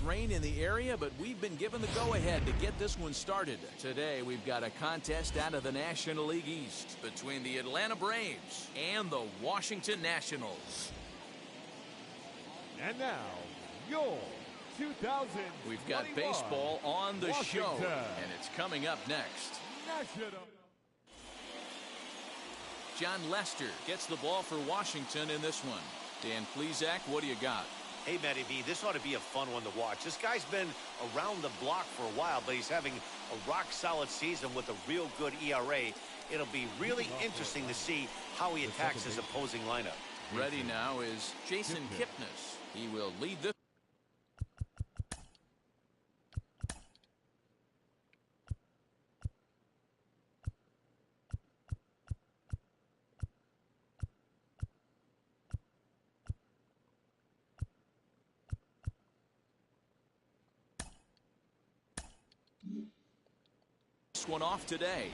rain in the area, but we've been given the go-ahead to get this one started. Today, we've got a contest out of the National League East between the Atlanta Braves and the Washington Nationals. And now, your 2000. We've got baseball on the show, and it's coming up next. National. John Lester gets the ball for Washington in this one. Dan Plesac, what do you got? Hey, Mlb, this ought to be a fun one to watch. This guy's been around the block for a while, but he's having a rock-solid season with a real good ERA. It'll be really interesting to see how he attacks his opposing lineup. Ready now is Jason Kipnis. He will lead this. One off today.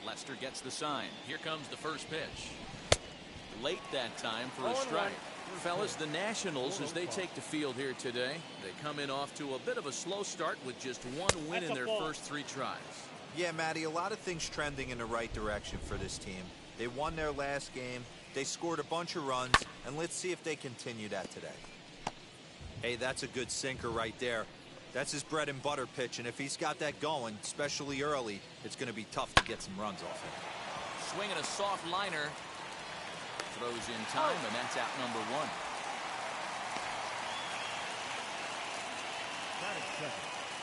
Lester gets the sign. Here comes the first pitch. Late that time for a strike. Fellas, the Nationals, as they take the field here today, they come in off to a bit of a slow start with just one win in their first 3 tries. Yeah, Matty, a lot of things trending in the right direction for this team. They won their last game, they scored a bunch of runs, and let's see if they continue that today. Hey, that's a good sinker right there. That's his bread and butter pitch, and if he's got that going, especially early, it's going to be tough to get some runs off him. Swinging a soft liner. Throws in time, and that's out number 1.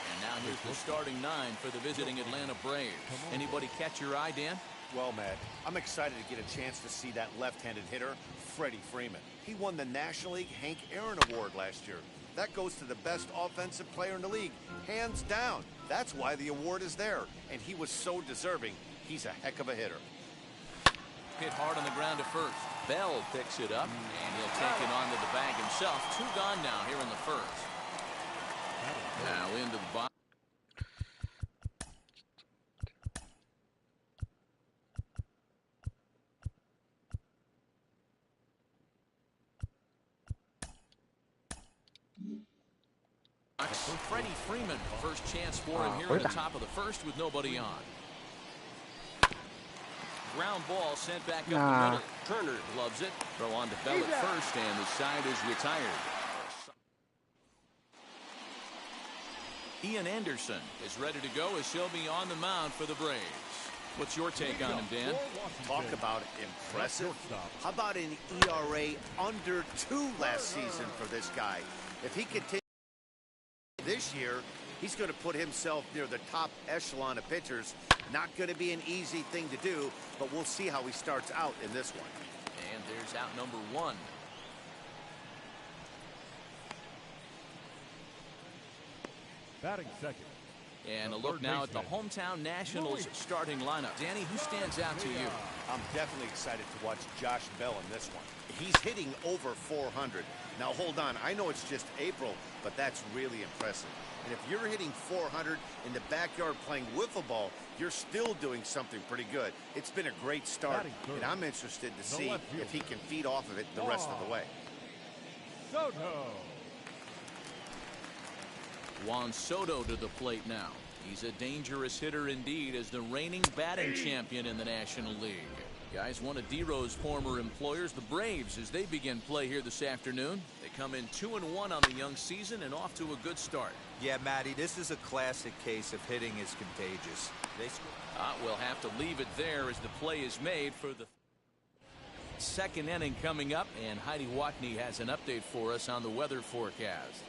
And now here's the starting 9 for the visiting Atlanta Braves. Anybody catch your eye, Dan? Well, Matt, I'm excited to get a chance to see that left-handed hitter, Freddie Freeman. He won the National League Hank Aaron Award last year. That goes to the best offensive player in the league, hands down. That's why the award is there, and he was so deserving. He's a heck of a hitter. Hit hard on the ground to first. Bell picks it up, and he'll take it onto the bag himself. 2 gone now here in the first. Now into the bottom. Freddie Freeman, first chance for him here in the top of the first with nobody on. Ground ball sent back up the middle. Turner loves it. Throw on to Bell at first, and the side is retired. Ian Anderson is ready to go as he'll be on the mound for the Braves. What's your take on him, Dan? Talk about impressive. How about an ERA under 2 last season for this guy? If he continues this year, he's going to put himself near the top echelon of pitchers. Not going to be an easy thing to do, but we'll see how he starts out in this one. And there's out number 1. Batting second. And a look now at the hometown Nationals starting lineup. Danny, who stands out to you? I'm definitely excited to watch Josh Bell in this one. He's hitting over 400. Now, hold on. I know it's just April, but that's really impressive. And if you're hitting 400 in the backyard playing wiffle ball, you're still doing something pretty good. It's been a great start, and I'm interested to see if he can feed off of it the rest of the way. Soto. Juan Soto to the plate now. He's a dangerous hitter indeed as the reigning batting champion in the National League. Guys, one of D-Rose former employers, the Braves, as they begin play here this afternoon. They come in 2-1 on the young season and off to a good start. Yeah, Matty, this is a classic case of hitting is contagious. They score. We'll have to leave it there as the play is made for the second inning coming up, and Heidi Watney has an update for us on the weather forecast.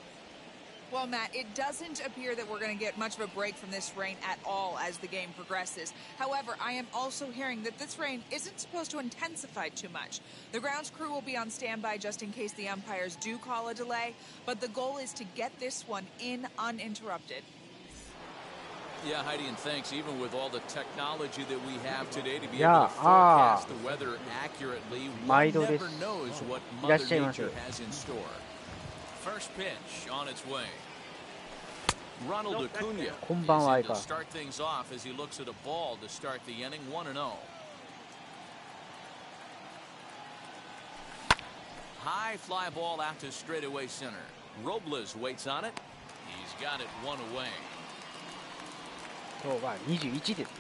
Well, Matt, it doesn't appear that we're going to get much of a break from this rain at all as the game progresses. However, I am also hearing that this rain isn't supposed to intensify too much. The grounds crew will be on standby just in case the umpires do call a delay, but the goal is to get this one in uninterrupted. Yeah, Heidi, and thanks. Even with all the technology that we have today to be able to forecast the weather accurately, one never knows what Mother Nature has in store. First pitch on its way. Ronald Acuna is to start things off as he looks at a ball to start the inning. 1-0. High fly ball out to straightaway center. Robles waits on it. He's got it one away. 今日は21ですね。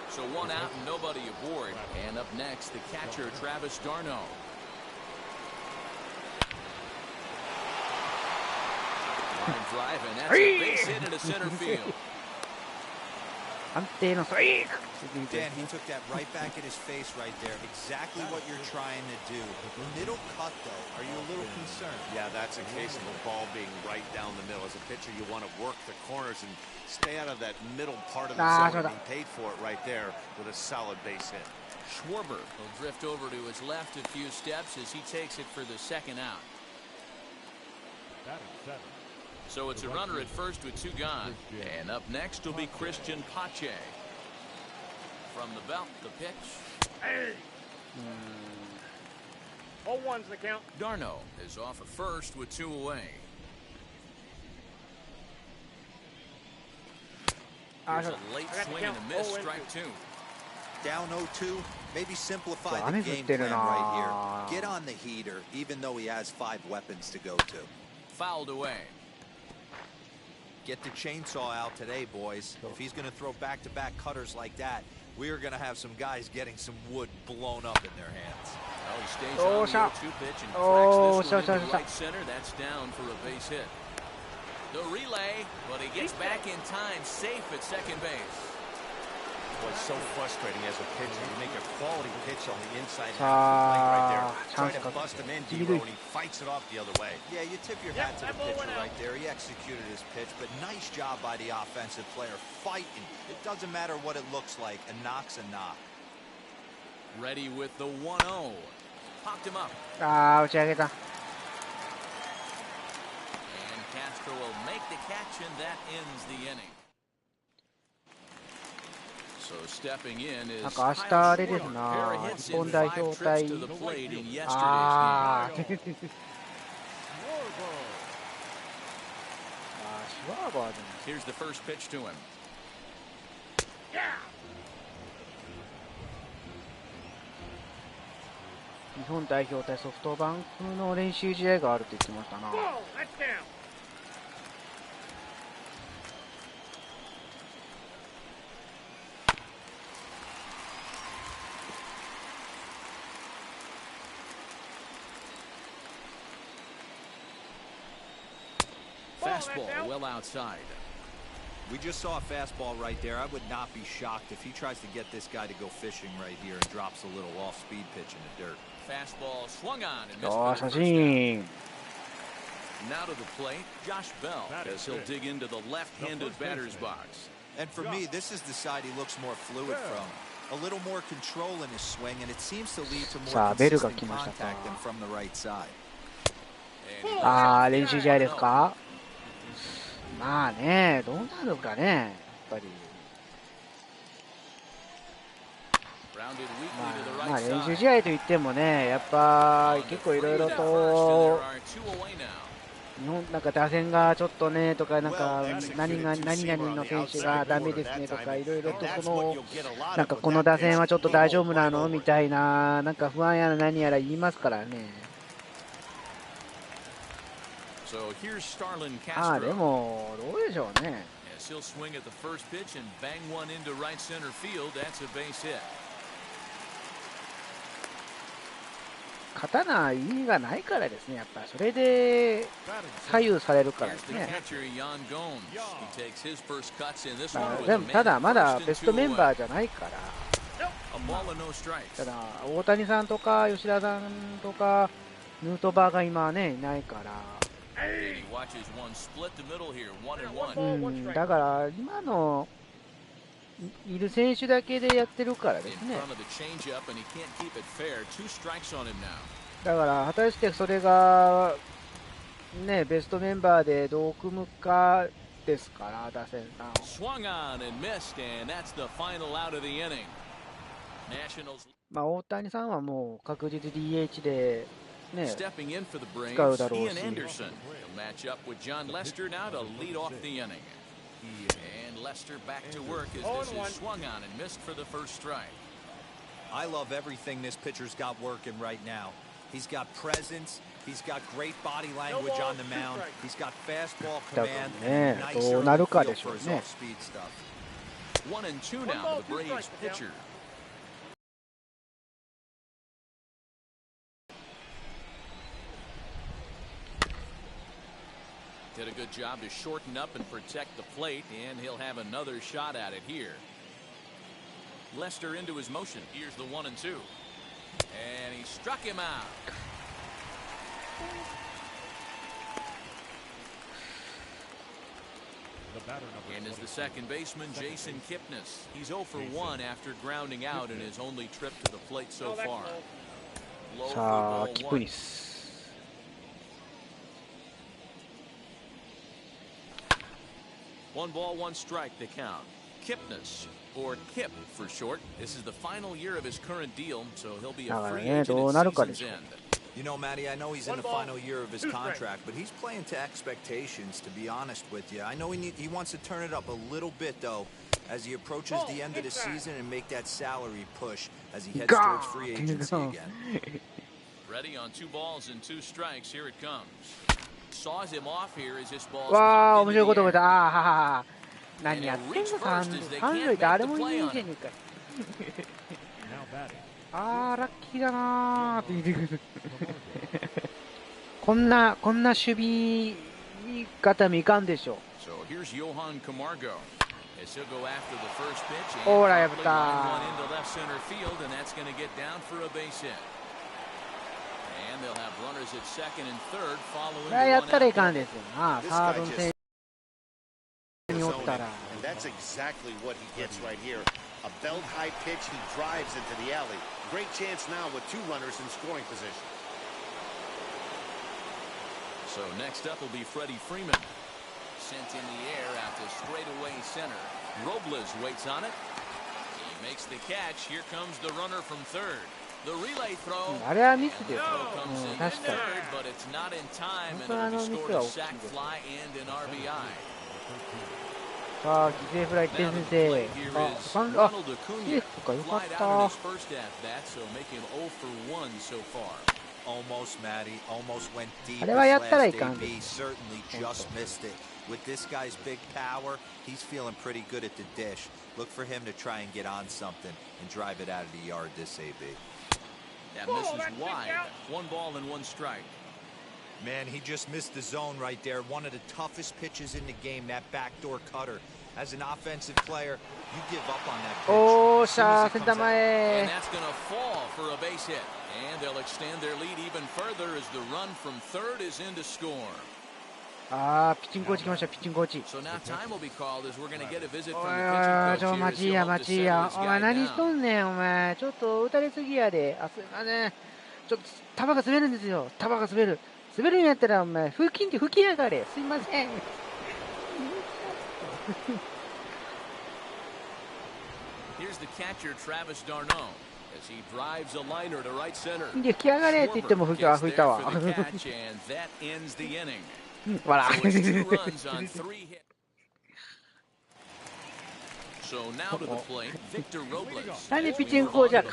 So one out and nobody aboard. And up next, the catcher, Travis d'Arnaud. Line drive, and that's a base hit into center field. 安定のストライク。 Dan, he took that right back at his face right there. Exactly what you're trying to do. Middle cut, though. Are you a little concerned? Yeah, that's a case of the ball being right down the middle. As a pitcher, you want to work the corners and stay out of that middle part of the zone. And he paid for it right there with a solid base hit. Schwarber will drift over to his left a few steps as he takes it for the second out. So it's a runner at first with two gone. And up next will be Christian Pache. From the belt, the pitch. Hey. 0-1's the count. d'Arnaud is off at first with two away. Here's a late swing and a miss, strike two. Down 0-2, maybe simplify the game plan right here. Get on the heater, even though he has 5 weapons to go to. Fouled away. Get the chainsaw out today, boys. If he's going to throw back-to-back cutters like that, we are going to have some guys getting some wood blown up in their hands. Well, he stays on the 0-2 pitch and cracks this one into right center. That's down for a base hit. The relay, but he gets back in time, safe at second base. Boy, it's so frustrating as a pitcher. You make a quality pitch on the inside half of the plate right there. Try to bust him in, D-Row, and he fights it off the other way. Yeah, you tip your hat to the pitcher right there. He executed his pitch, but nice job by the offensive player fighting. It doesn't matter what it looks like. A knock's a knock. Ready with the 1-0. Popped him up. 打ち上げた。 And Castro will make the catch, and that ends the inning. So stepping in is なんか明日あれですな。日本代表対。ああ。シュワーバーじゃない。 Here's the first pitch to him. 日本代表対ソフトバンクの練習試合があるって言ってましたな。Fastball well outside. We just saw a fastball right there. I would not be shocked if he tries to get this guy to go fishing right here and drops a little off-speed pitch in the dirt. Fastball swung on and ああ、 missed. 写真。 Now to the plate, Josh Bell, as he'll dig into the left-handed batter's box. And for me, this is the side he looks more fluid from. A little more control in his swing, and it seems to lead to more consistent contact than from the right side. ああ、練習試合ですか。まあね、どうなるかね、やっぱり。まあ練習試合といってもね、やっぱ結構いろいろと日本なんか打線がちょっとねとかなんか何々の選手がダメですねとかいろいろとそのなんかこの打線はちょっと大丈夫なのみたいななんか不安やら何やら言いますからね。ああでもどうでしょうね。He'll swing at the first pitch and bang one into right center field. That's a base hit. 勝たない意味がないからですね。やっぱりそれで左右されるからですね。でもただまだベストメンバーじゃないから。ただ大谷さんとか吉田さんとかヌートバーが今ねいないから。だから今のいる選手だけでやってるからですね。だから果たしてそれがねベストメンバーでどう組むかですから打線さん。まあ大谷さんはもう確実 DH で。ね、使うだろうし。I love everything this pitcher's got working right now. He's got presence. He's got great body language on the mound. He's got fastball command. Nice early feel for his off-speed stuff. 1-2 now to the Braves pitcher. Did a good job to shorten up and protect the plate, and he'll have another shot at it here. Lester into his motion. Here's the 1-2. And he struck him out. And is the second baseman, Jason Kipnis. He's 0 for 1 after grounding out in his only trip to the plate so far. Low for ball 1. 1 ball, 1 strike to count. Kipnis, or Kip for short. This is the final year of his current deal, so he'll be a free agent at season's end. You know, Matty, I know he's in the final year of his contract, but he's playing to expectations, to be honest with you. I know he wants to turn it up a little bit, though, as he approaches the end of the season and make that salary push as he heads towards free agency again. Ready on 2 balls and 2 strikes. Here it comes. Saws him off here as this ball. わあ、面白いこと覚えた。あはは。何やってんの、三塁誰もいないじゃねえか。あー、ラッキーだなーって言ってくる。こんな守備方もいかんでしょ。ほら、やったー。やったらいかんですよな。サードの選手におったら。That's exactly what he gets right here. A belt high pitch, he drives into the alley. Great chance now with 2 runners in scoring position. So next up will be Freddie Freeman. Sent in the air out to straightaway center. Robles waits on it. He makes the catch. Here comes the runner from third. The relay throw. あれはミスですよ。確かに。 But it's not in time, and it'll be scored a sac fly and an RBI. さあ、犠牲フライ点先生。あ、いいですか、よかった。 Almost, Matty. Almost went deep. あれはやったらいかんで He す。 certainly just missed it. With this guy's big power, he's feeling pretty good at the dish. Look for him to try and get on something and drive it out of the yard this AB. That misses wide. 1 ball and 1 strike. Man, he just missed the zone right there. One of the toughest pitches in the game, that backdoor cutter. As an offensive player, you give up on that pitch. おーしゃー、センター前。 And that's going to fall for a base hit. And they'll extend their lead even further as the run from third is in to score. あー、ピッチングコーチ来ました、ピッチングコーチ。 So now time will be called as we're going to get a visit お from い the おい、pitching ちょ、 coach 待 here ち as や、 he'll 待 have ち to や。 settle お this 前 guy 何しと down. んねん、お前。ちょっと打たれすぎやで。あ、すいません。ちょっと、球が滑るんですよ。球が滑る。滑るんやったら、お前、吹きやがれ。すいません。Here's the catcher, Travis d'Arnaud, as he drives a liner to right center. 吹きやがれって言っても吹いたわ。Schwarber gets there for the catch, and that ends the inning. ほら。 So it's 2 runs on 3 hits. So now to the plate, Victor Robles. なんでピッチングコーチは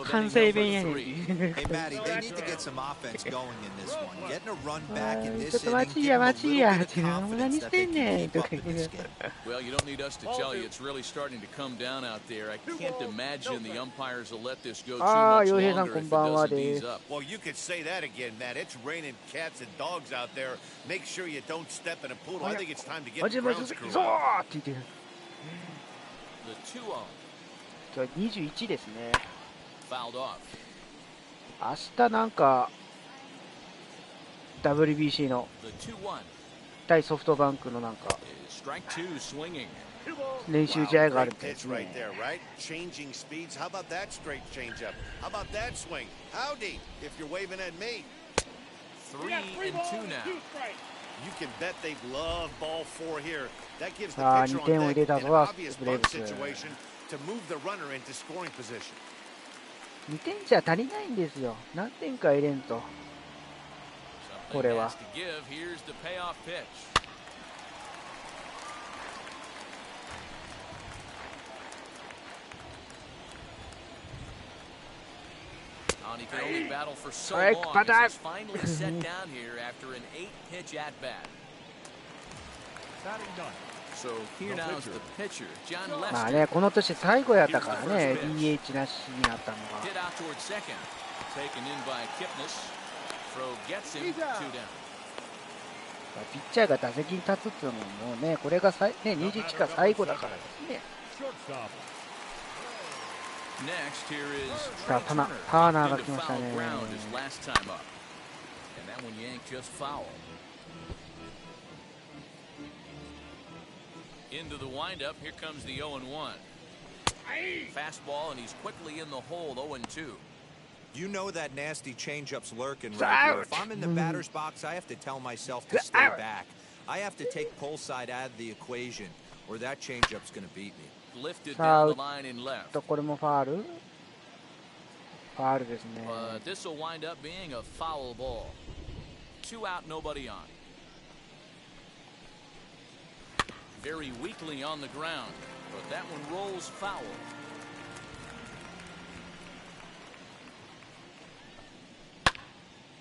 関西弁やねん。 Hey, Matty, they need to get some offense going in this one. Getting a run back in ちょ this っと inning, 待ち give や them a 待ち little や bit っ of て何 confidence し that て they ん can ねん keep と up か in 言 this って game. Well, you don't need us to tell you. It's really starting to come down out there. I can't imagine the umpires will let this go too much longer if it doesn't ease up. Well, you could say that again, Matt. It's raining cats and dogs out there. Make sure you don't step in a poodle. I think it's time to get the grounds crew そう out. って言ってる。 The 2-0 今日21ですね。 fouled off. 明日なんか WBC の The 2-1対ソフトバンクのなんか is strike 2 swinging. 練習試合がある Great みたいで pitch す right ね。 there, right? Changing speeds. How about that straight changeup? How about that swing? Howdy, if you're waving at me. 3-2 now. You can bet they love ball 4 here. That gives the さあ、 pitcher 2点を on 入れ deck た an ぞは obvious ブレー bunt ブス。 situation to move the runner into scoring position. 2点じゃ足りないんですよ。何点か入れんと。 Something これは has to give. Here's the payoff pitch. And he can only battle for so Strike, long butter. as he's finally set down here after an 8-pitch at-bat. Batting ninth. So here now is the pitcher, John まあ Lester. ね、この年最後やったからね、DH なしになったのが。 Hit out toward second. Taken in by Kipnis. Throw gets him 2 down. ピッチャーが打席に立つっていうのももうね、これがね、21か最後だからですね。 Shortstop. Next here is さあ、ターナーが来ましたね。 foul ground his last time up. And that one yanked just foul. Into the windup, here comes the 0-1. Fastball, and he's quickly in the hole, 0-2. You know that nasty changeup's lurking right here. If I'm in the batter's box, I have to tell myself to stay back. I have to take pull side out of the equation, or that changeup's going to beat me. Lifted down the line and left. これもファール？ファールですね。This will wind up being a foul ball. 2 out, nobody on. Very weakly on the ground, but that one rolls foul.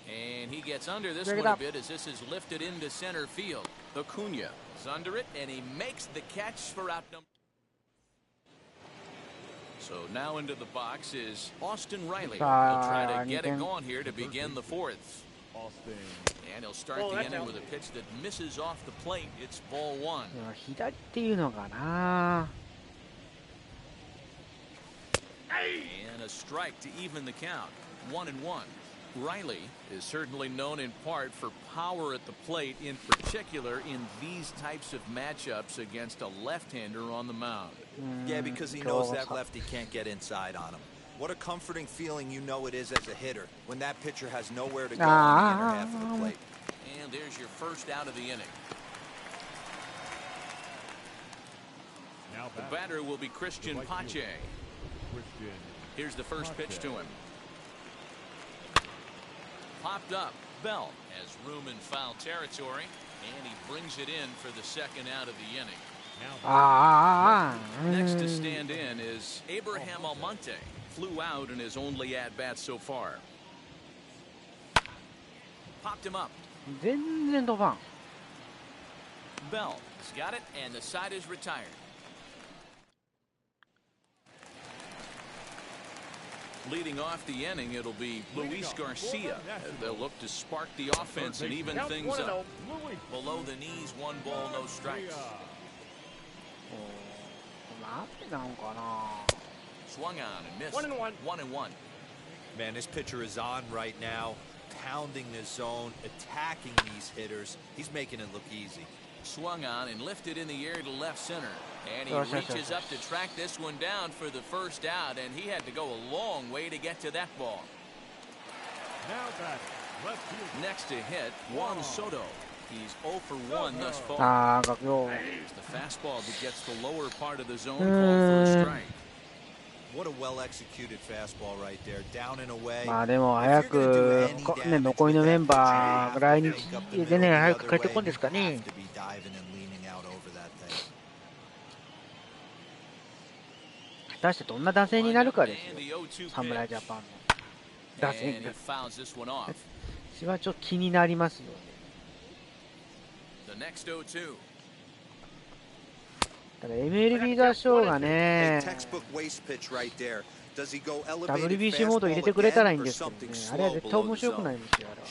And he gets under this one a bit as this is lifted into center field. Acuna is under it, and he makes the catch for out number. So now into the box is Austin Riley. He'll try to get it going here to begin the 4th. Austin. And he'll start the inning with a pitch that misses off the plate. It's ball 1. 左っていうのかな。 And a strike to even the count. 1-1. Riley is certainly known in part for power at the plate, in particular in these types of matchups against a left-hander on the mound. Yeah, because he knows that lefty can't get inside on him. What a comforting feeling you know it is as a hitter when that pitcher has nowhere to go on the inner half of the plate. And there's your first out of the inning. Now The batter will be Christian Pache. Christian. Here's the first pitch to him. Popped up. Bell has room in foul territory, and he brings it in for the second out of the inning. Next to stand in is Abraham Almonte. Flew out in his only at-bat so far. Popped him up. 全然飛ばん。 Bell has got it, and the side is retired. Leading off the inning, it'll be Luis Garcia. They'll look to spark the offense and even things up. Below the knees, 1 ball, no strikes. なんでなのかな。 Swung on and missed. 1-1. Man, this pitcher is on right now, pounding the zone, attacking these hitters. He's making it look easy. Swung on and lifted in the air to left center. And he reaches up to track this one down for the first out, and he had to go a long way to get to that ball. Now batting. Left field. Next to hit, Juan Soto. He's 0 for 1 thus far. ああ、今日。 Here's the fastball that gets the lower part of the zone, called for a strike. What a well-executed fastball right there, down and away. まあでも早く、ね、残りのメンバーが来日でね、早く帰ってこんですかね。果たしてどんな打線になるかですよ、侍ジャパンの打線が。私はちょっと気になりますよね。ただ MLB ザショーがね、WBC モード入れてくれたらいいんですけどね、あれは絶対面白くないんですよ、あれは。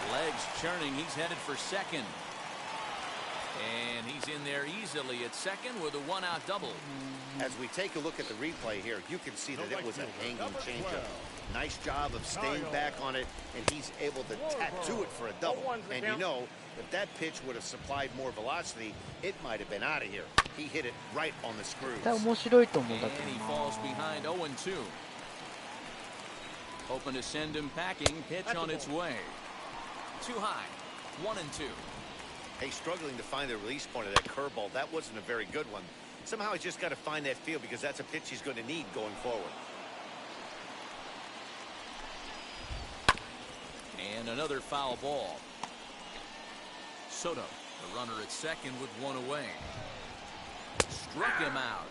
Legs churning, he's headed for second. And he's in there easily at second with a 1-out double. As we take a look at the replay here, you can see that it was a hanging changeup. Nice job of staying back on it, and he's able to tattoo it for a double. And you know, if that pitch would have supplied more velocity, it might have been out of here. He hit it right on the screws. 面白いと思うんだけ And he ど falls な。 behind 0-2. Hoping to send him packing. Pitch on its way. Too high. 1-2. Hey, struggling to find the release point of that curveball. That wasn't a very good one. Somehow he's just got to find that feel because that's a pitch he's going to need going forward. And another foul ball. Soto, the runner at second with 1 away.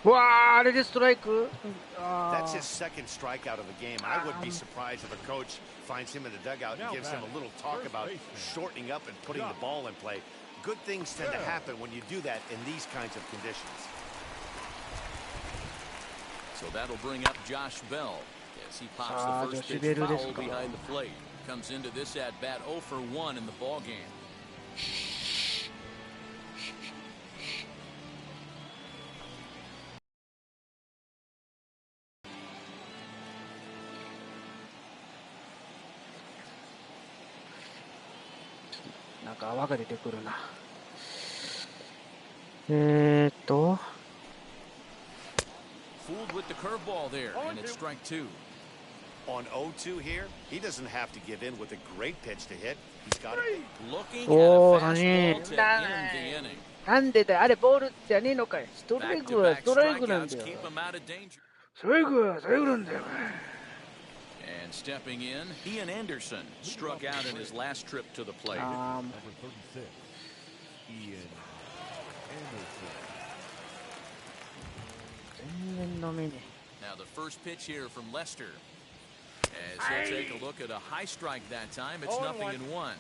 うわー、あれでストライク。 That's his second strikeout of the game. I wouldn't be surprised if a coach finds him in the dugout and gives him a little talk about shortening up and putting the ball in play. Good things tend to happen when you do that in these kinds of conditions. So that'll bring up Josh Bell as he pops the first pitch foul behind the plate. Comes into this at bat 0 for 1 in the ball game. Fooled with the curveball there, and it's strike 2. On 0-2 here, he doesn't have to give in with a great pitch to hit. He's got it. Looking at a fastball to end the inning. なんでだよ、あれボールじゃねえのかい。ストライクはストライクなんだよ。 Keep him out of danger. ストライクはストライクなんだよ。 And stepping in, Ian Anderson struck out in his last trip to the plate. Number 36, Ian Anderson. Now the first pitch here from Lester. As he'll take a look at a high strike that time, it's 0-1.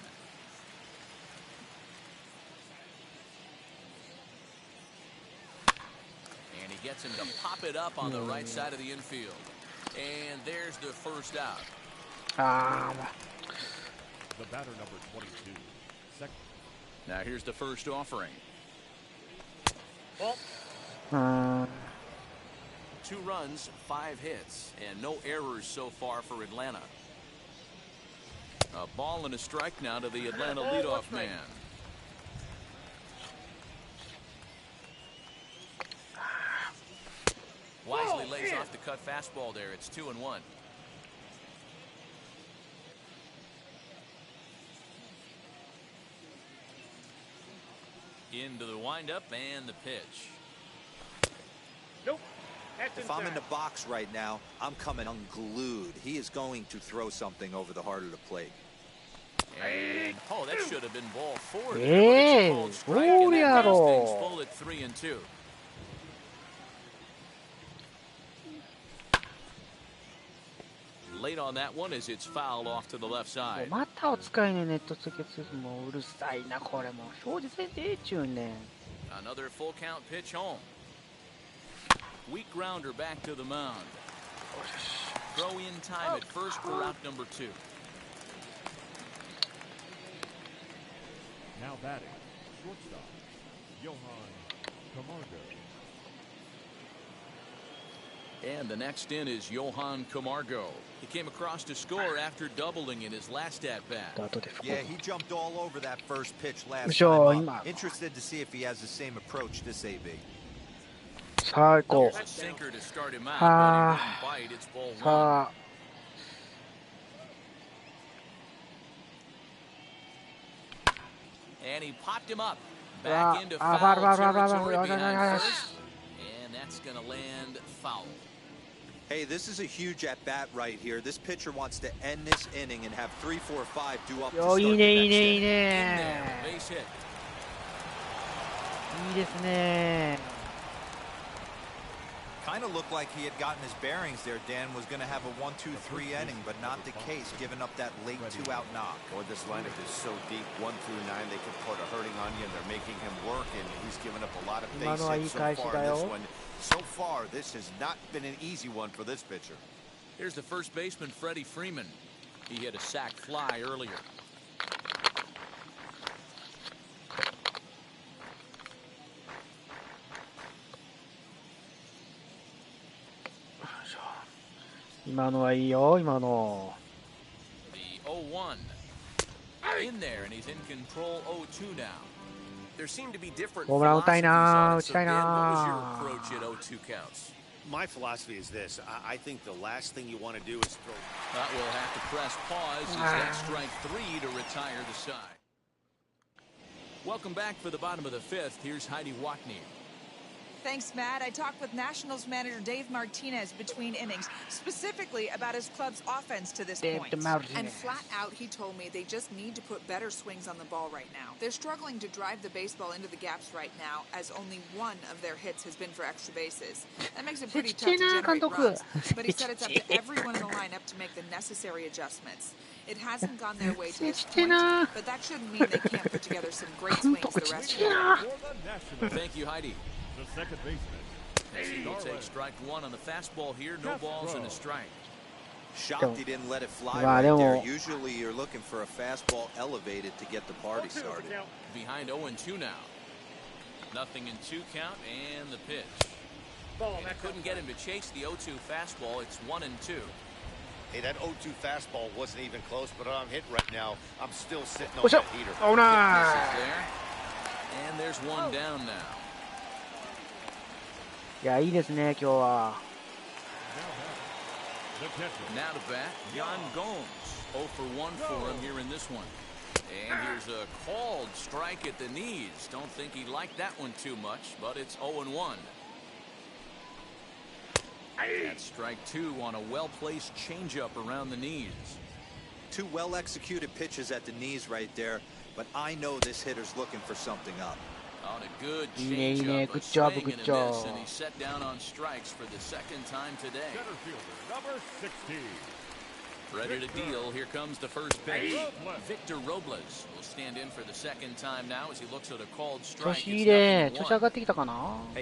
And he gets him to pop it up on the right side of the infield. And there's the first out. The batter number 22. Second. Now here's the first offering. 2 runs, 5 hits, and no errors so far for Atlanta. A ball and a strike now to the Atlanta leadoff man. Wisely lays off the cut fastball there. It's 2-1. Into the windup and the pitch. Nope. If I'm in the box right now, I'm coming unglued. He is going to throw something over the heart of the plate. And, oh, that should have been ball 4. Hey, full at 3-2. Late on that one as it's fouled off to the left side. またお使いね、ネット直接もううるさいな、これもう表示せんでええっちゅうねん。 Another full count pitch home. Weak grounder back to the mound. Throw in time at first for out number 2. Now batting, shortstop, Johan Camargo. And the next in is Johan Camargo. He came across to score after doubling in his last at-bat. Yeah, he jumped all over that first pitch last time up. Interested to see if he has the same approach this AB. さあ行こう。 Sinker to start him out, but he wouldn't bite. It's ball 1. さあ。And he popped him up. Back into foul territory behind first. And that's going to land foul. Hey, this is a huge at-bat right here. This pitcher wants to end this inning and have 3, 4, 5 do up to start the next inning. いいね。Base hit. いいですね。 Kind of looked like he had gotten his bearings there. Dan was going to have a 1-2-3 inning, but not the case, giving up that late 2-out knock. Boy, this lineup is so deep, 1 through 9, they can put a hurting on you, and they're making him work, and he's given up a lot of base hits so far in this one. So far, this has not been an easy one for this pitcher. Here's the first baseman, Freddie Freeman. He hit a sac fly earlier. The 0-1. In there, and he's in control 0-2 now. There seem to be different ホームラン打ちたいな、 philosophies on it. So, Dan, what was your approach at 0-2 counts? My philosophy is this. I think the last thing you want to do is throw. We'll have to press pause as that's strike 3 to retire the side. Welcome back for the bottom of the 5th. Here's Heidi Watney. Thanks, Matt. I talked with Nationals manager Dave Martinez between innings, specifically about his club's offense to this point. And flat out, he told me they just need to put better swings on the ball right now. They're struggling to drive the baseball into the gaps right now, as only one of their hits has been for extra bases. That makes it pretty tough to generate runs. But he said it's up to everyone in the lineup to make the necessary adjustments. It hasn't gone their way to this point, but that shouldn't mean they can't put together some great swings the rest of the year. Thank you, Heidi. The second baseman. He will take strike one on the fastball here. No balls and a strike. Shocked he didn't let it fly right there. Usually you're looking for a fastball elevated to get the party started. Behind 0-2 now. Nothing in 2 count and the pitch. And couldn't get him to chase the 0-2 fastball. It's 1-2. Hey, that 0-2 fastball wasn't even close, but I'm hit right now. I'm still sitting on that heater. Oh, no. And there's one down now. いや、いいですね、今日は。Now to bat, Jan Gomes. 0 for 1 for him here in this one. And here's a called strike at the knees. Don't think he liked that one too much, but it's 0-1. That's strike 2 on a well-placed changeup around the knees. 2 well-executed pitches at the knees right there, but I know this hitter's looking for something up. On a good changeup, a swing and a miss, and he's set down on strikes for the second time today. Center fielder, number 16. Ready to deal. Here comes the first pitch. Victor Robles will stand in for the second time now as he looks at a called strike. Hey,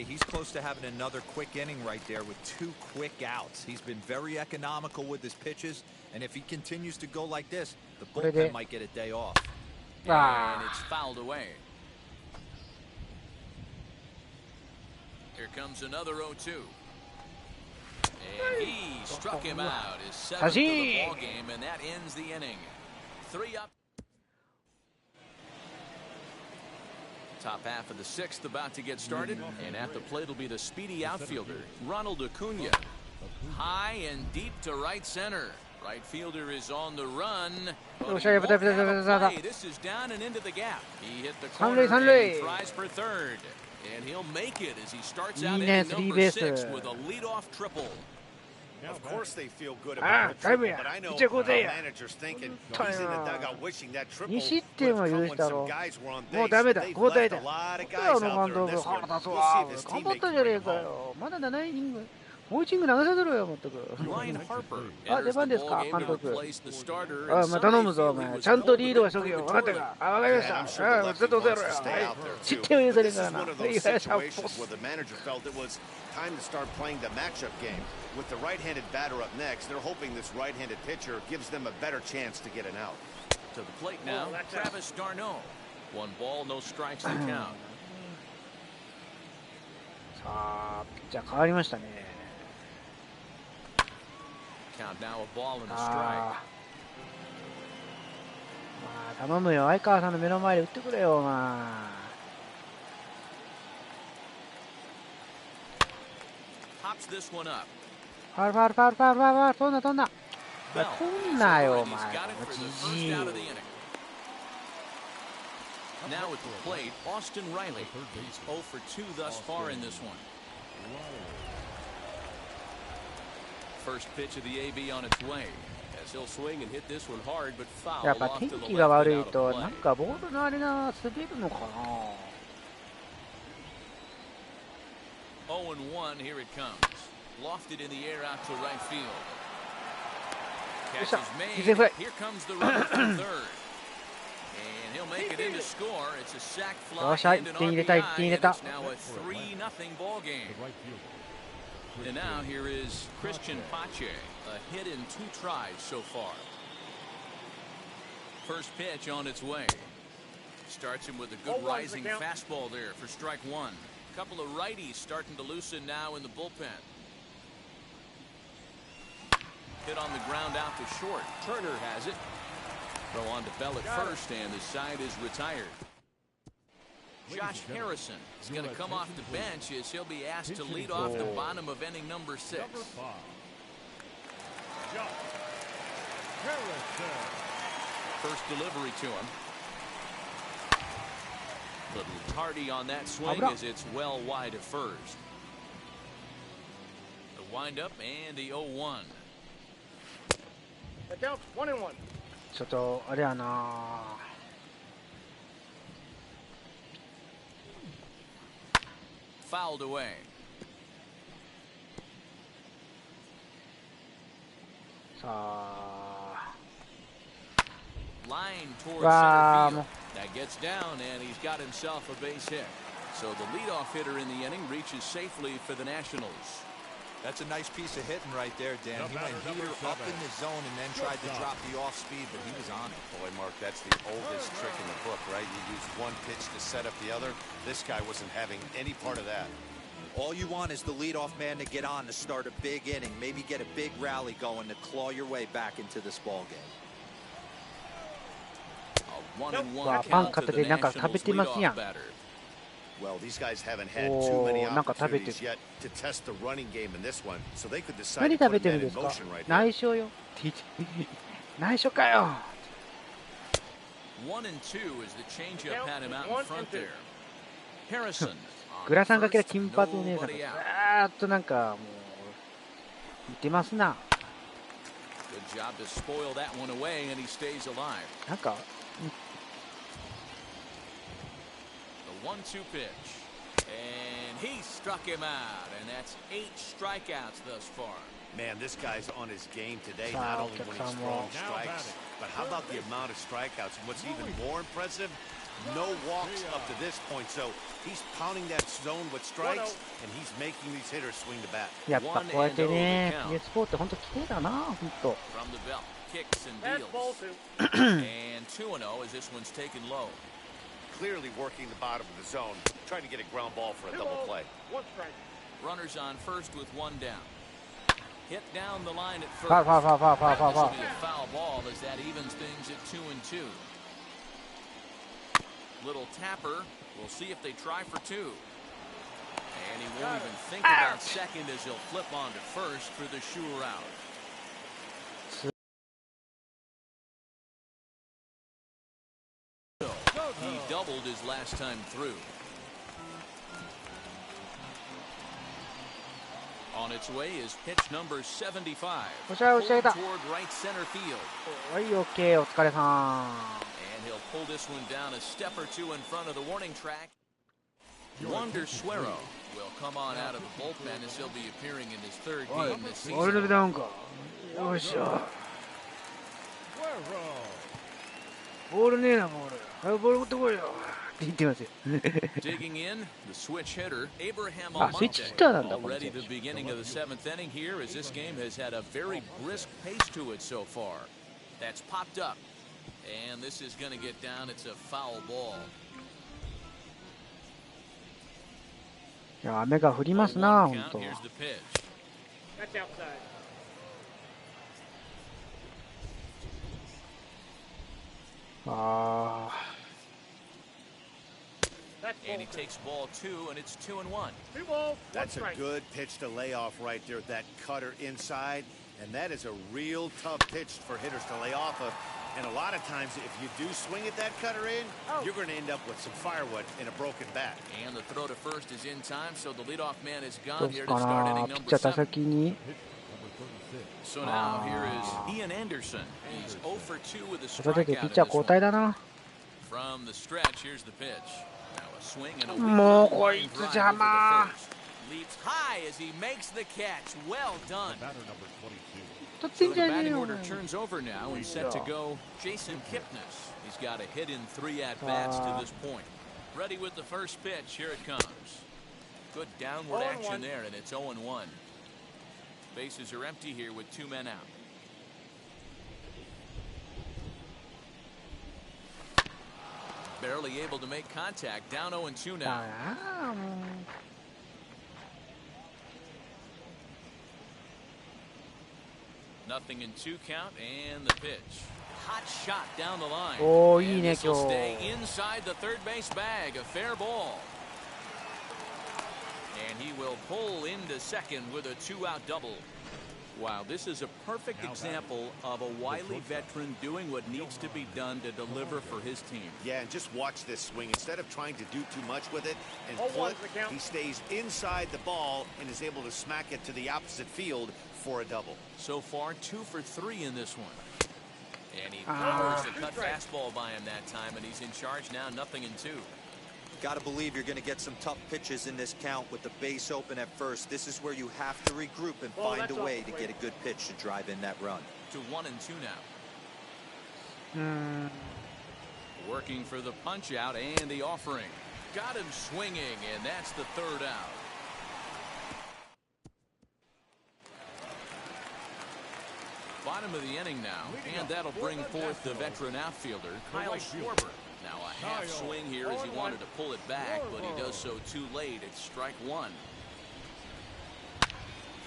he's close to having another quick inning right there with 2 quick outs. He's been very economical with his pitches, and if he continues to go like this, the bullpen might get a day off. And it's fouled away. Here comes another 0-2. And he struck him out. His 7th of the ball game, and that ends the inning. 3 up. Top half of the 6th about to get started, and at the plate will be the speedy outfielder, Ronald Acuna. High and deep to right center. Right fielder is on the run. This is down and into the gap. He hit the corner and tries for third. And he'll make it as he starts out in number 6 with a leadoff triple. Of course they feel good about the triple, but I know the manager's thinking he's in the dugout wishing that triple would have come when some guys were on base. They've left a lot of guys out there in this one. We'll see if his teammates bring him home. Ryan Harper enters the ball game to replace the starter. 頼むぞ、お前。ちゃんとリードはしとけよ。分かったか。わかりました。ちょっと押せろよ。失点を許されるからな。Time to start playing the matchup game. With the right-handed batter up next, they're hoping this right-handed pitcher gives them a better chance to get an out. To the plate now, Travis d'Arnaud. 1 ball, no strikes to count. さあ、ピッチャー変わりましたね。Count now a ball and a strike. まあ頼むよ、相川さんの目の前で打ってくれよ、まあ。Pops this one up. ファウルファウルファウルファウルファウル、飛んだ飛んだ。飛んなよ、お前。じじい。Now at the plate, Austin Riley. 0 for 2 thus far in this one. First pitch of the AB on its way. As he'll swing and hit this one hard, but foul. やっぱ天気が悪いとなんかボールのあれが滑るのかな。0-1, here it comes. Lofted in the air out to right field. Catch is made. Here comes the runner from third. And he'll make it in to score. It's a sac fly and an RBI, and it's now a 3-0 ball game. And now here is Christian Pache, a hit in 2 tries so far. First pitch on its way. Starts him with a good rising fastball there for strike 1. A couple of righties starting to loosen now in the bullpen. Hit on the ground out to short. Turner has it. Throw on to Bell at first, and the side is retired. Josh Harrison is going to come off the bench as he'll be asked to lead off the bottom of inning number 6. First delivery to him. Little tardy on that swing as it's well wide of first. wind up and the 0-1. ちょっとあれやな。Fouled away. さあ。 Line towards わあ center も field. That gets down and he's got himself a base hit. So the leadoff hitter in the inning reaches safely for the Nationals. That's a nice piece of hitting right there, Dan. He went heater up in the zone and then tried to drop the off speed, but he was on it. Boy, Mark, that's the oldest trick in the book, right? You use one pitch to set up the other. This guy wasn't having any part of that. All you want is the leadoff man to get on to start a big inning, maybe get a big rally going to claw your way back into this ball game. A 1-1 わあ count パン to 片 the 手なんか食べ Nationals てますや leadoff ん。 batter. Well, these guys haven't had Oh, too many なんか食べてる。 opportunities yet to test the running game in this one, so they could decide 何 to 食べ put てる that んで in すか。 motion right there. 内緒よ。内緒かよ。 1-2 as the changeup had him out in front there. Harrison. グラサンかけら金髪の姉さんが Nobody ず out. ーっとなんかもう似てますな。 Good job to spoil that one away, and he stays alive. なんか The 1-2 pitch. And he struck him out, and that's 8 strikeouts thus far. Man, this guy's on his game today, Wow, not only when he's throwing strikes, but how about the amount of strikeouts? And what's even more impressive, no walks up to this point. So he's pounding that zone with strikes, and he's making these hitters swing the bat. やっぱこうやってね PS4 って本当綺麗だな本当。 From the belt, kicks and deals. And 2-0 as this one's taken low. Clearly working the bottom of the zone, trying to get a ground ball for a double play. Runners on first with one down. Hit down the line at ファー first. ファーファーファーファーファー This ファ will ー be a foul ball as that evens things at 2-2. Little tapper. We'll see if they try for 2. And he won't even think about second as he'll flip on to first for the sure out. He doubled his last time through. On its way is pitch number 75. おしゃれおしゃれだ。 Toward right center field. はい、オッケー、お疲れさん。 And he'll pull this one down a step or two in front of the warning track. Wander Suero will come on out of the bullpen as he'll be appearing in his third おい game this ボール season. ダウンか。よっしゃ。ボールねえな、ボール。はい、ボール持ってこいよ。って言ってますよ。 Digging in, the switch hitter, Abraham あ、スイッチ Almonte. ヒッターなんだ、これ。 Already the beginning of the 7th inning here as this game has had a very brisk pace to it so far. That's popped up. And this is going to get down. It's a foul ball. いや、雨が降りますな、 1-1 本 count. 当。 Here's the pitch. ああ。 And he takes ball 2, and it's 2-1. That's a good pitch to lay off right there, that cutter inside. And that is a real tough pitch for hitters to lay off of. And a lot of times, if you do swing at that cutter in, you're going to end up with some firewood and a broken bat. And the throw to first is in time, so the leadoff man is ど gone うす here か to start な。 inning ピッ number チャー打 7. 席に。 So now here is Ian Anderson. He's 0 for 2 with a それで strikeout ピッ in チャー this 交 one. 代だな。 From the stretch, here's the pitch. Now a swing and a weak もうこ line いつ drive 邪 over the 魔。 first. Leaps high as he makes the catch. Well done. Batter number 22. 取ってん So じ the ゃねえ batting よ。 order turns over now and set to go Jason Kipnis. He's got a hit in 3 at-bats to this point. Ready with the first pitch. Here it comes. Good downward action there, and it's 0-1. Bases are empty here with 2 men out. Barely able to make contact. Down 0-2 now. ああ、もう。 Nothing in 2 count, and the pitch. Hot shot down the line. おー、いい And ね、 this will 今 stay 日。 inside the third base bag. A fair ball. And he will pull into second with a 2-out double. Wow, this is a perfect example of a wily veteran doing what needs to be done to deliver for his team. Yeah, and just watch this swing. Instead of trying to do too much with it and pull it, he stays inside the ball and is able to smack it to the opposite field for a double. So far, 2 for 3 in this one. And he powers the cut fastball by him that time, and he's in charge now, 0-2. Got to believe you're going to get some tough pitches in this count with the base open at first. This is where you have to regroup and find a way to get a good pitch to drive in that run. To 1-2 now. Working for the punch out and the offering. Got him swinging, and that's the 3rd out. Bottom of the inning now, and that'll bring forth the veteran outfielder, Kyle Schwarber. Now a half swing here as he wanted to pull it back, but he does so too late. It's strike 1.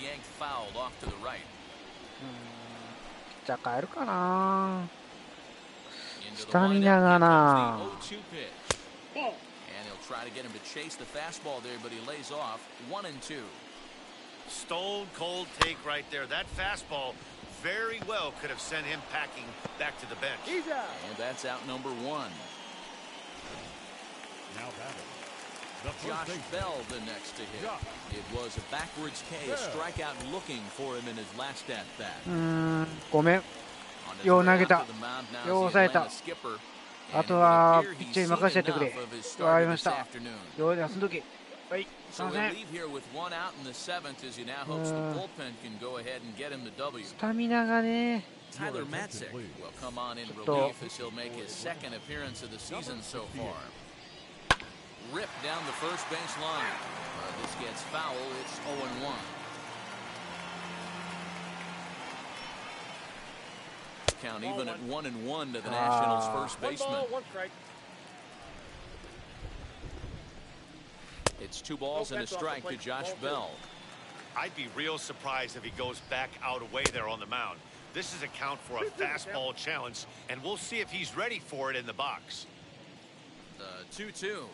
Yanked fouled off to the right. じゃあ変えるかな。スタミナがな。And he'll try to get him to chase the fastball there, but he lays off. 1-2. Stone cold take right there. That fastball very well could have sent him packing back to the bench. And that's out number 1. Now batting. Josh Bell the next to hit. It was a backwards K, a strikeout looking for him in his last at bat. ごめん。よう投げた。よう抑えた。あとはピッチャーに任せてくれ。わかりました。よう休んどき。はい。すいません。スタミナがね。Tyler Matzik will come on in relief as he'll make his 2nd appearance of the season so far. Ripped down the first base line. This gets foul. It's 0-1. Count even at 1-1 to the Nationals' first baseman. It's 2 balls and a strike to Josh Bell. I'd be real surprised if he goes back out away there on the mound. This is a count for a fastball challenge, and we'll see if he's ready for it in the box. 2-2.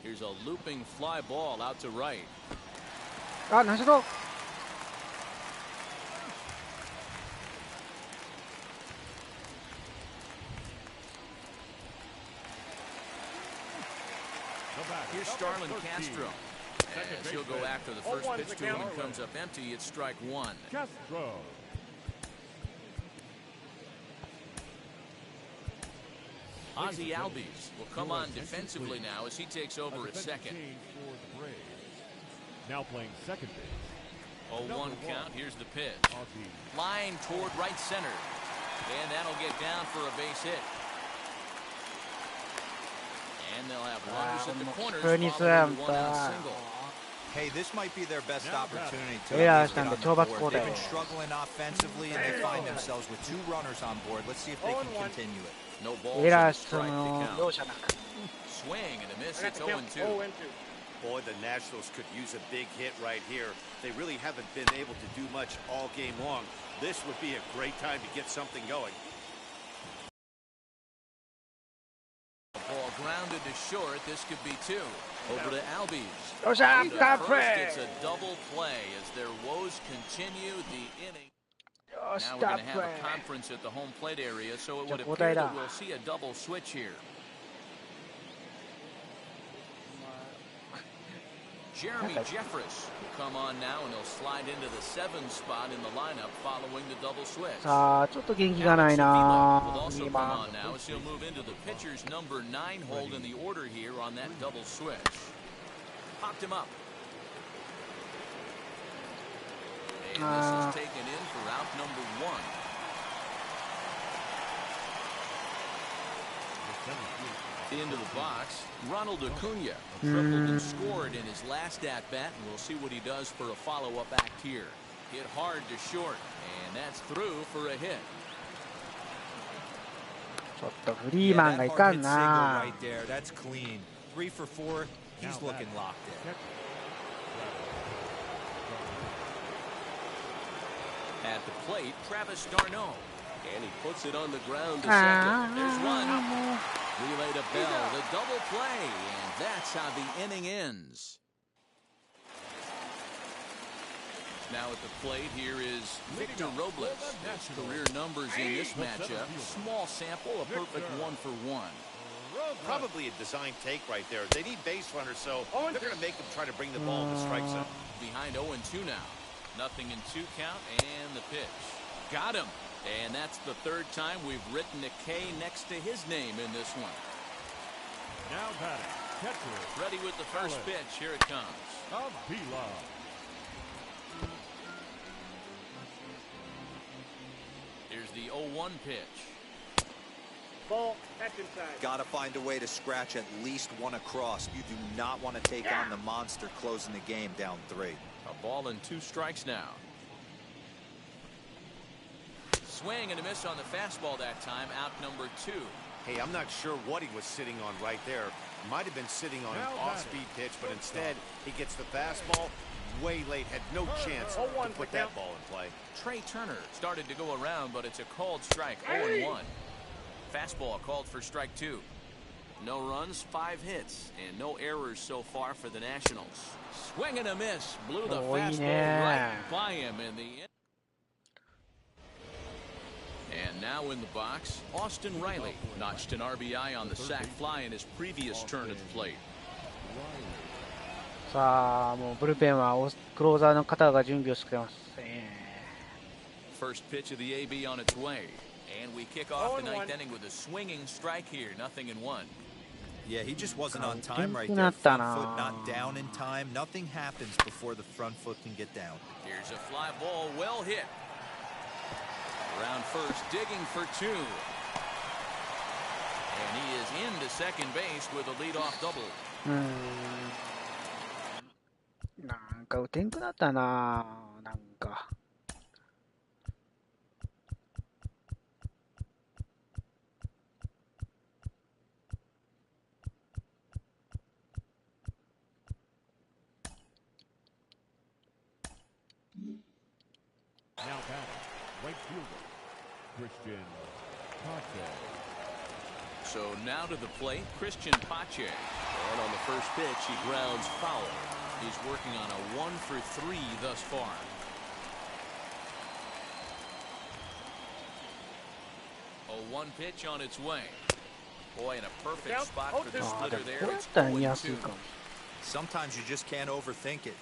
Here's a looping fly ball out to right. あ、ナイスド。Here's Starlin Castro. As he'll go after the first pitch to him and comes up empty, it's strike 1. Castro. Ozzie Albies will come on defensively now as he takes over at second. Now playing second base. 0-1 count. Here's the pitch. Line toward right center. And that'll get down for a base hit. And they'll have runners at the corners following the 1-out single. Hey, this might be their best opportunity to Yeah, get on the They've board. They've been struggling offensively, and they find themselves with 2 runners on board. Let's see if they can continue it. No balls and and strike strike to count. 両者なく。 Swing and a miss. It's 0-2. Boy, the Nationals could use a big hit right here. They really haven't been able to do much all game long. This would be a great time to get something going. Ball grounded to short. This could be 2. Over to Albies. よっしゃ、 First, タップ。 it's a double play as their woes continue the inning. よっし Now ゃ、 we're タ going to ッ have プ。 a conference at the home plate area, so it would じゃあ交 appear 代だ。 that we'll see a double switch here. Jeremy Jeffress will come on now, and he'll slide into the 7th spot in the lineup following the double switch. さあ、ちょっと元気がない Alex Avila will な。 also 2 come 番。 on now as he'll move into the pitcher's number 9 hold in the order here on that double switch. Popped him up. And this is taken in for out number 1. Into the box, Ronald Acuna tripled and scored in his last at-bat, and we'll see what he does for a follow-up act here. Hit hard to short, and that's through for a hit. ちょっとフリーマンがいかんな。 Right there. That's clean. 3 for 4. He's looking locked in. At the plate, Travis d'Arnaud. And he puts it on the ground to second. There's one. Relay to Bell, the double play, and that's how the inning ends. Now at the plate here is Victor Robles. His career numbers in this matchup. Small sample, a perfect 1-for-1. Probably a design take right there. They need base runners, so they're going to make them try to bring the ball in the strike zone. Behind 0-2 now. Nothing in 2 count, and the pitch. Got him. And that's the 3rd time we've written a K next to his name in this one. Now batting, catcher. Ready with the first pitch. Here it comes. Mlb. Here's the 0-1 pitch. Ball, catch inside. Got to find a way to scratch at least one across. You do not want to take on the monster closing the game down 3. A ball and 2 strikes now. Swing and a miss on the fastball that time. Out number 2. Hey, I'm not sure what he was sitting on right there. Might have been sitting on an off-speed pitch, but instead he gets the fastball way late. Had no chance to put that ball in play. Trey Turner started to go around, but it's a called strike. 0-1. Fastball called for strike 2. No runs, 5 hits, and no errors so far for the Nationals. Swing and a miss. Blew the fastball right by him in the end. And now in the box, Austin Riley notched an RBI on the sac fly in his previous turn at the plate. さあ、もうブルペンはクローザーの方が準備をしてくれます。First pitch of the AB on its way. And we kick off the 9th inning with a swinging strike here. 0-1. Yeah, he just wasn't on time right there. Front foot not down in time. Nothing happens before the front foot can get down. Here's a fly ball, well hit. Around first, digging for 2. And he is into second base with a leadoff double. なんか打てんくなったな。なんか。Now batting, right fielder, Christian Pache. So now to the plate, Christian Pache. And on the first pitch, he grounds foul. He's working on a 1-for-3 thus far. A 1 pitch on its way. Boy, in a perfect spot for the splitter there. It's 0-2. Sometimes you just can't overthink it.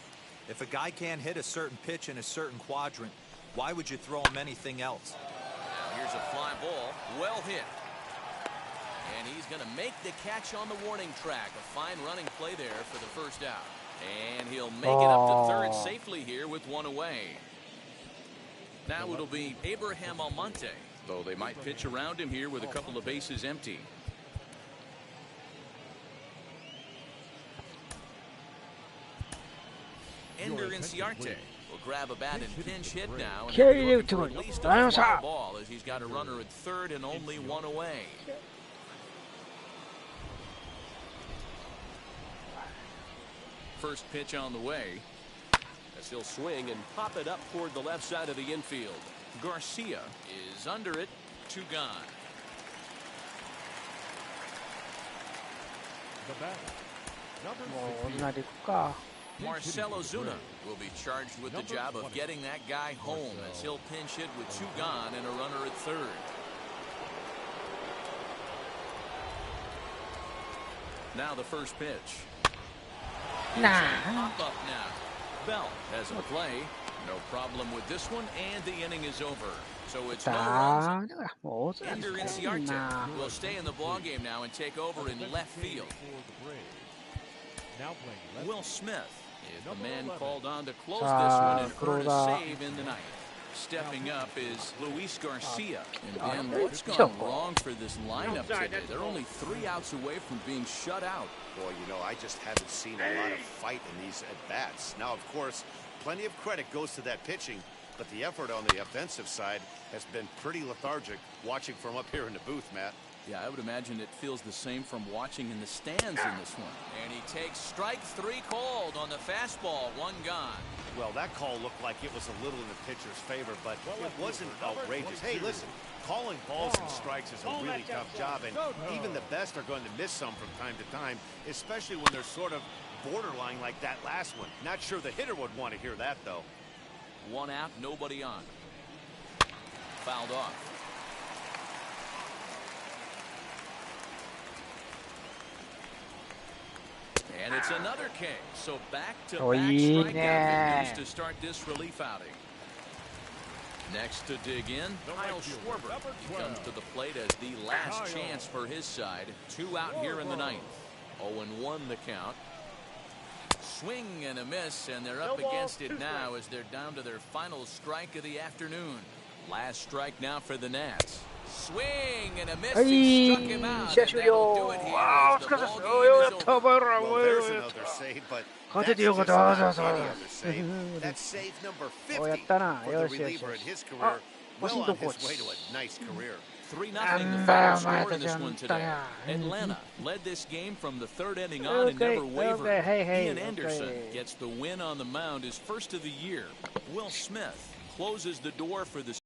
If a guy can't hit a certain pitch in a certain quadrant, why would you throw him anything else? Now here's a fly ball, well hit. And he's going to make the catch on the warning track. A fine running play there for the first out. And he'll make it up to third safely here with 1 away. Now it'll be Abraham Almonte, though they might pitch around him here with a couple of bases empty. Ender Inciarte will grab a bat and pinch hit now. And looking for at least a fly ball as he's got a runner at third and only 1 away. First pitch on the way. As he'll swing and pop it up toward the left side of the infield. Garcia is under it. 2 gone. The batter,もう number 同じか。 Marcelo Zuna will be charged with the job of getting that guy home as he'll pinch hit with 2 gone and a runner at third. Now the first pitch. Pop up now. Bell has a play. No problem with this one, and the inning is over. So it's no runs. Ender Inciarte will stay in the ballgame now and take over in left field. Now playing left. Will Smith is the man called on to close this one and earn a save in the ninth. Stepping up is Luis Garcia. And Ben, what's gone wrong for this lineup today? They're only 3 outs away from being shut out. Boy, you know, I just haven't seen a lot of fight in these at-bats. Now, of course, plenty of credit goes to that pitching, but the effort on the offensive side has been pretty lethargic watching from up here in the booth, Matt. Yeah, I would imagine it feels the same from watching in the stands in this one. And he takes strike 3 called on the fastball, 1 gone. Well, that call looked like it was a little in the pitcher's favor, but it wasn't outrageous. Hey, listen, calling balls and strikes is a really tough job, and even the best are going to miss some from time to time, especially when they're sort of borderline like that last one. Not sure the hitter would want to hear that, though. One out, nobody on. Fouled off. And it's another K. So back-to-back strikeout to start this relief outing. Next to dig in, Kyle Schwarber. He comes to the plate as the last chance for his side. 2 out here in the ninth. 0-1 the count. Swing and a miss, and they're up against it now as they're down to their final strike of the afternoon. Last strike now for the Nats. Swing and a miss. He struck him out. And that'll do it here as the ball game is over. Well, there's another save, but that's just like any other save. That's save number 50 for the reliever in his career. Well on his way to a nice career. 3-0 the final score in this one today. Atlanta led this game from the 3rd inning on and never wavered. Ian Anderson gets the win on the mound, his first of the year. Will Smith closes the door for the.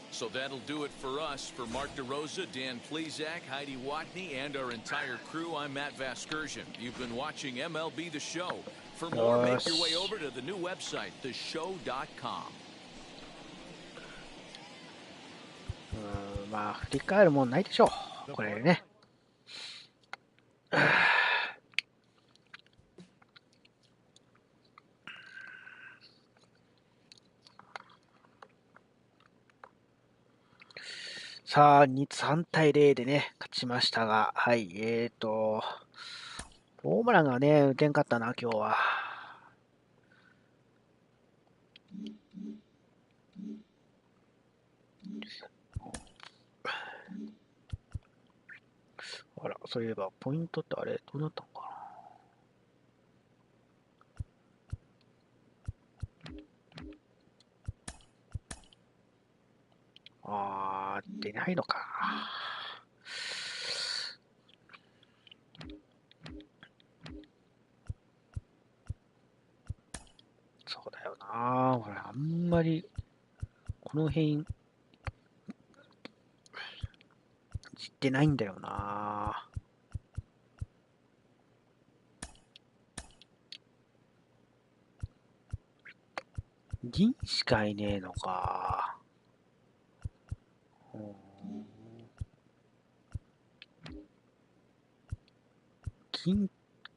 So that'll do it for us. For Mark DeRosa, Dan Plezak, Heidi Watney, and our entire crew, I'm Matt Vasgersian. You've been watching MLB The Show. For more, make your way over to the new website, theshow.com. まあ振り返るもんないでしょうこれね。さあ3対0でね勝ちましたが、はいホームランがね打てんかったな今日は。あら、そういえばポイントってあれどうなったのかな。出ないのか。そうだよな。俺あんまりこの辺知ってないんだよな。銀しかいねえのか。銀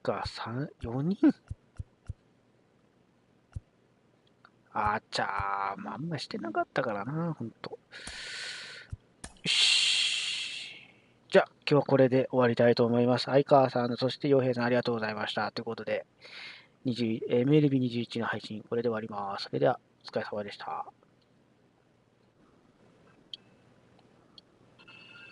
が4人あんましてなかったからな、ほんと。よし。じゃあ、今日はこれで終わりたいと思います。相川さん、そして洋平さんありがとうございました。ということで、MLB21 の配信、これで終わります。それでは、お疲れ様でした。